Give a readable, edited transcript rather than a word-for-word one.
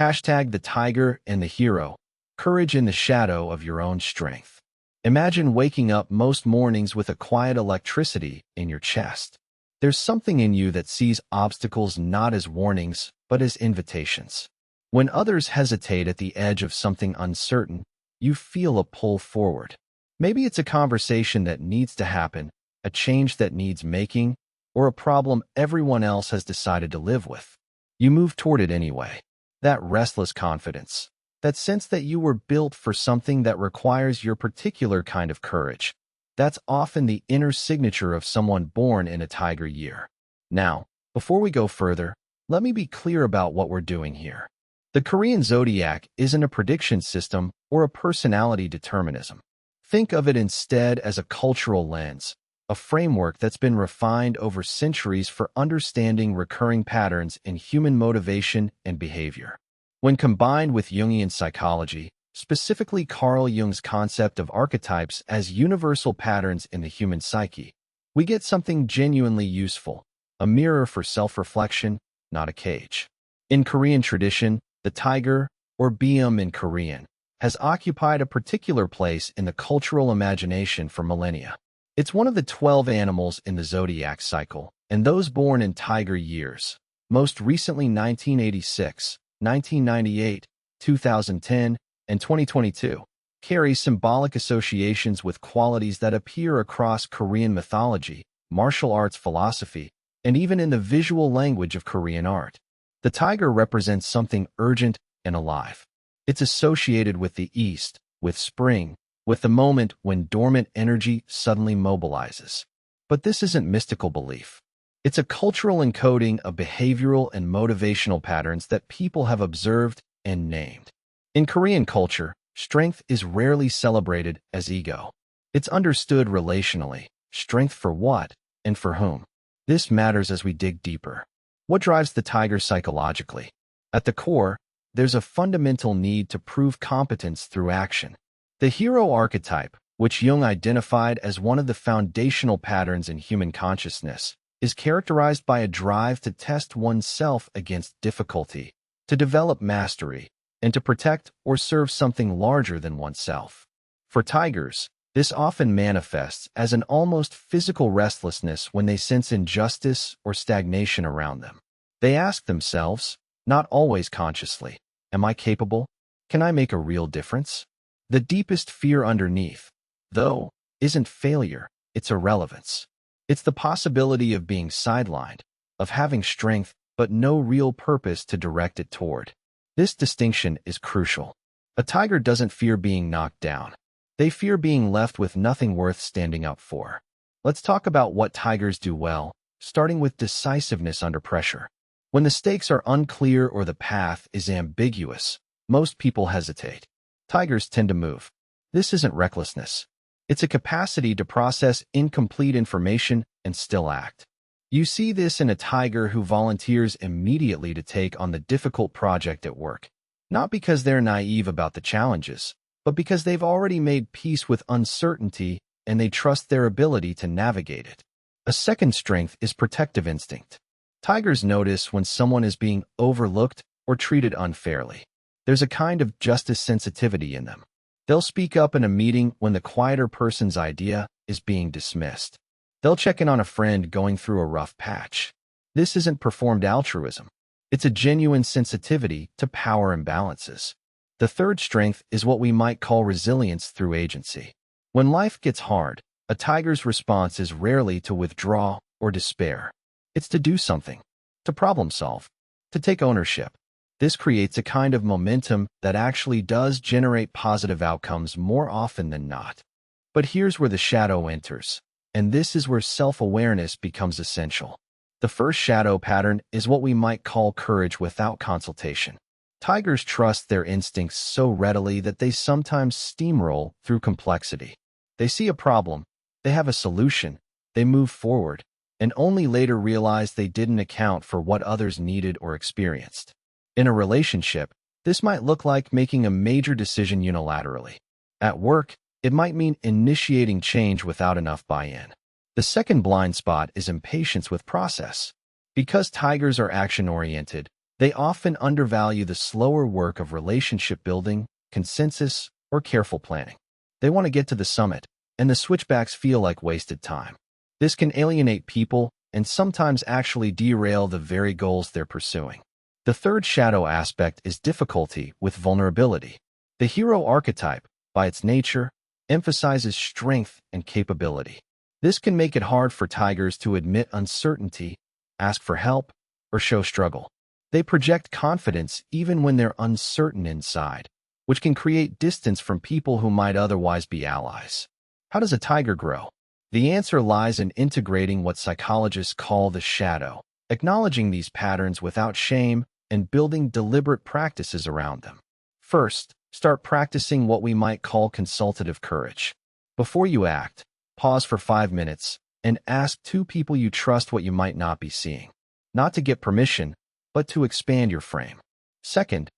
Hashtag the tiger and the hero. Courage in the shadow of your own strength. Imagine waking up most mornings with a quiet electricity in your chest. There's something in you that sees obstacles not as warnings, but as invitations. When others hesitate at the edge of something uncertain, you feel a pull forward. Maybe it's a conversation that needs to happen, a change that needs making, or a problem everyone else has decided to live with. You move toward it anyway. That restless confidence, that sense that you were built for something that requires your particular kind of courage. That's often the inner signature of someone born in a tiger year. Now, before we go further, let me be clear about what we're doing here. The Korean Zodiac isn't a prediction system or a personality determinism. Think of it instead as a cultural lens, a framework that's been refined over centuries for understanding recurring patterns in human motivation and behavior. When combined with Jungian psychology, specifically Carl Jung's concept of archetypes as universal patterns in the human psyche, we get something genuinely useful, a mirror for self-reflection, not a cage. In Korean tradition, the tiger, or byum in Korean, has occupied a particular place in the cultural imagination for millennia. It's one of the 12 animals in the zodiac cycle, and those born in tiger years, most recently 1986, 1998, 2010, and 2022, carry symbolic associations with qualities that appear across Korean mythology, martial arts philosophy, and even in the visual language of Korean art. The tiger represents something urgent and alive. It's associated with the East, with spring, with the moment when dormant energy suddenly mobilizes. But this isn't mystical belief. It's a cultural encoding of behavioral and motivational patterns that people have observed and named. In Korean culture, strength is rarely celebrated as ego. It's understood relationally, strength for what and for whom. This matters as we dig deeper. What drives the tiger psychologically? At the core, there's a fundamental need to prove competence through action. The hero archetype, which Jung identified as one of the foundational patterns in human consciousness, is characterized by a drive to test oneself against difficulty, to develop mastery, and to protect or serve something larger than oneself. For tigers, this often manifests as an almost physical restlessness when they sense injustice or stagnation around them. They ask themselves, not always consciously, am I capable? Can I make a real difference? The deepest fear underneath, though, isn't failure, it's irrelevance. It's the possibility of being sidelined, of having strength but no real purpose to direct it toward. This distinction is crucial. A tiger doesn't fear being knocked down. They fear being left with nothing worth standing up for. Let's talk about what tigers do well, starting with decisiveness under pressure. When the stakes are unclear or the path is ambiguous, most people hesitate. Tigers tend to move. This isn't recklessness. It's a capacity to process incomplete information and still act. You see this in a tiger who volunteers immediately to take on the difficult project at work, not because they're naive about the challenges, but because they've already made peace with uncertainty and they trust their ability to navigate it. A second strength is protective instinct. Tigers notice when someone is being overlooked or treated unfairly. There's a kind of justice sensitivity in them. They'll speak up in a meeting when the quieter person's idea is being dismissed. They'll check in on a friend going through a rough patch. This isn't performed altruism. It's a genuine sensitivity to power imbalances. The third strength is what we might call resilience through agency. When life gets hard, a tiger's response is rarely to withdraw or despair. It's to do something, to problem solve, to take ownership. This creates a kind of momentum that actually does generate positive outcomes more often than not. But here's where the shadow enters. And this is where self-awareness becomes essential. The first shadow pattern is what we might call courage without consultation. Tigers trust their instincts so readily that they sometimes steamroll through complexity. They see a problem, they have a solution, they move forward, and only later realize they didn't account for what others needed or experienced. In a relationship, this might look like making a major decision unilaterally. At work, it might mean initiating change without enough buy-in. The second blind spot is impatience with process. Because tigers are action-oriented, They often undervalue the slower work of relationship building, consensus, or careful planning. They want to get to the summit, and the switchbacks feel like wasted time. This can alienate people and sometimes actually derail the very goals they're pursuing. The third shadow aspect is difficulty with vulnerability. The hero archetype, by its nature, emphasizes strength and capability. This can make it hard for tigers to admit uncertainty, ask for help, or show struggle. They project confidence even when they're uncertain inside, which can create distance from people who might otherwise be allies. How does a tiger grow? The answer lies in integrating what psychologists call the shadow, acknowledging these patterns without shame and building deliberate practices around them. First, start practicing what we might call consultative courage. Before you act, pause for 5 minutes and ask 2 people you trust what you might not be seeing. Not to get permission, but to expand your frame. Second,